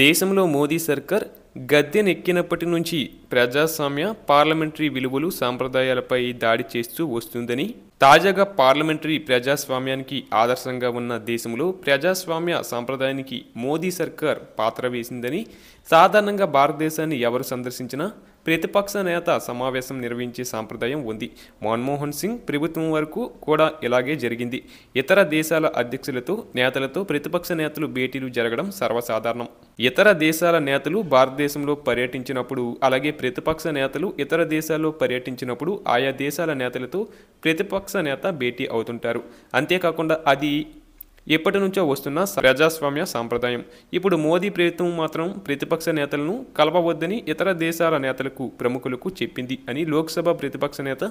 దేశంలో మోదీ సర్కార్ గద్దెనెక్కినప్పటి నుంచి ప్రజాస్వామ్య పార్లమెంటరీ విలువలు సాంప్రదాయాలపై దాడి చేస్తూ వస్తుందని, తాజాగా పార్లమెంటరీ ప్రజాస్వామ్యానికి ఆదర్శంగా ఉన్న దేశంలో ప్రజాస్వామ్య సాంప్రదాయానికి మోదీ సర్కార్ పాత్ర వేసిందని, సాధారణంగా భారతదేశాన్ని ఎవరు సందర్శించినా ప్రతిపక్ష నేత సమావేశం నిర్వహించే సాంప్రదాయం ఉంది. మన్మోహన్ సింగ్ ప్రభుత్వం వరకు కూడా ఇలాగే జరిగింది. ఇతర దేశాల అధ్యక్షులతో నేతలతో ప్రతిపక్ష నేతలు భేటీలు జరగడం సర్వసాధారణం. ఇతర దేశాల నేతలు భారతదేశంలో పర్యటించినప్పుడు, అలాగే ప్రతిపక్ష నేతలు ఇతర దేశాల్లో పర్యటించినప్పుడు ఆయా దేశాల నేతలతో ప్రతిపక్ష నేత భేటీ అవుతుంటారు. అంతేకాకుండా అది ఎప్పటి నుంచో వస్తున్న ప్రజాస్వామ్య సాంప్రదాయం. ఇప్పుడు మోదీ ప్రభుత్వం మాత్రం ప్రతిపక్ష నేతలను కలపవద్దని ఇతర దేశాల నేతలకు, ప్రముఖులకు చెప్పింది అని లోక్సభ ప్రతిపక్ష నేత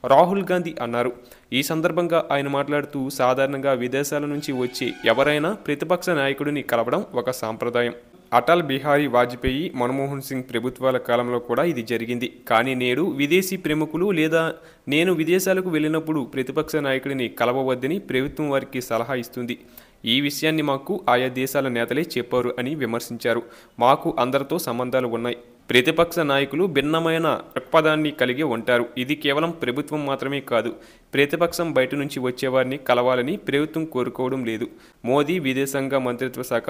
రాహుల్ గాంధీ అన్నారు. ఈ సందర్భంగా ఆయన మాట్లాడుతూ, సాధారణంగా విదేశాల నుంచి వచ్చే ఎవరైనా ప్రతిపక్ష నాయకుడిని కలవడం ఒక సాంప్రదాయం. అటల్ బిహారీ వాజ్పేయి, మన్మోహన్ సింగ్ ప్రభుత్వాల కాలంలో కూడా ఇది జరిగింది. కానీ నేడు విదేశీ ప్రముఖులు లేదా నేను విదేశాలకు వెళ్ళినప్పుడు ప్రతిపక్ష నాయకుడిని కలవవద్దని ప్రభుత్వం వారికి సలహా ఇస్తుంది. ఈ విషయాన్ని మాకు ఆయా దేశాల నేతలే చెప్పారు అని విమర్శించారు. మాకు అందరితో సంబంధాలు ఉన్నాయి. ప్రతిపక్ష నాయకులు భిన్నమైన దృక్పథాన్ని కలిగి ఉంటారు. ఇది కేవలం ప్రభుత్వం మాత్రమే కాదు, ప్రతిపక్షం బయట నుంచి వచ్చేవారిని కలవాలని ప్రభుత్వం కోరుకోవడం లేదు. మోదీ విదేశాంగ మంత్రిత్వ శాఖ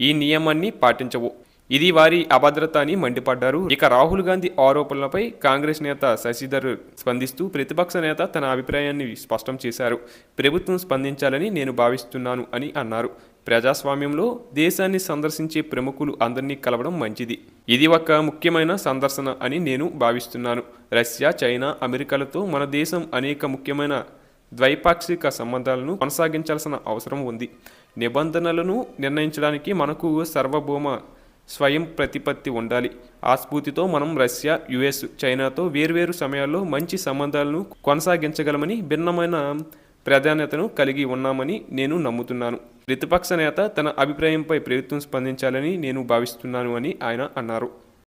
ఈ నియమాన్ని పాటించవు. ఇది వారి అభద్రత అని మండిపడ్డారు. ఇక రాహుల్ గాంధీ ఆరోపణలపై కాంగ్రెస్ నేత శశిధర్ స్పందిస్తూ, ప్రతిపక్ష నేత తన అభిప్రాయాన్ని స్పష్టం చేశారు. ప్రభుత్వం స్పందించాలని నేను భావిస్తున్నాను అని అన్నారు. ప్రజాస్వామ్యంలో దేశాన్ని సందర్శించే ప్రముఖులు అందరినీ కలవడం మంచిది. ఇది ఒక ముఖ్యమైన సందర్శన అని నేను భావిస్తున్నాను. రష్యా, చైనా, అమెరికాలతో మన దేశం అనేక ముఖ్యమైన ద్వైపాక్షిక సంబంధాలను కొనసాగించాల్సిన అవసరం ఉంది. నిబంధనలను నిర్ణయించడానికి మనకు సార్వభౌమ స్వయం ప్రతిపత్తి ఉండాలి. ఆ స్ఫూర్తితో మనం రష్యా, యుఎస్, చైనాతో వేర్వేరు సమయాల్లో మంచి సంబంధాలను కొనసాగించగలమని, భిన్నమైన ప్రాధాన్యతను కలిగి ఉన్నామని నేను నమ్ముతున్నాను. ప్రతిపక్ష నేత తన అభిప్రాయంపై ప్రభుత్వం స్పందించాలని నేను భావిస్తున్నాను అని ఆయన అన్నారు.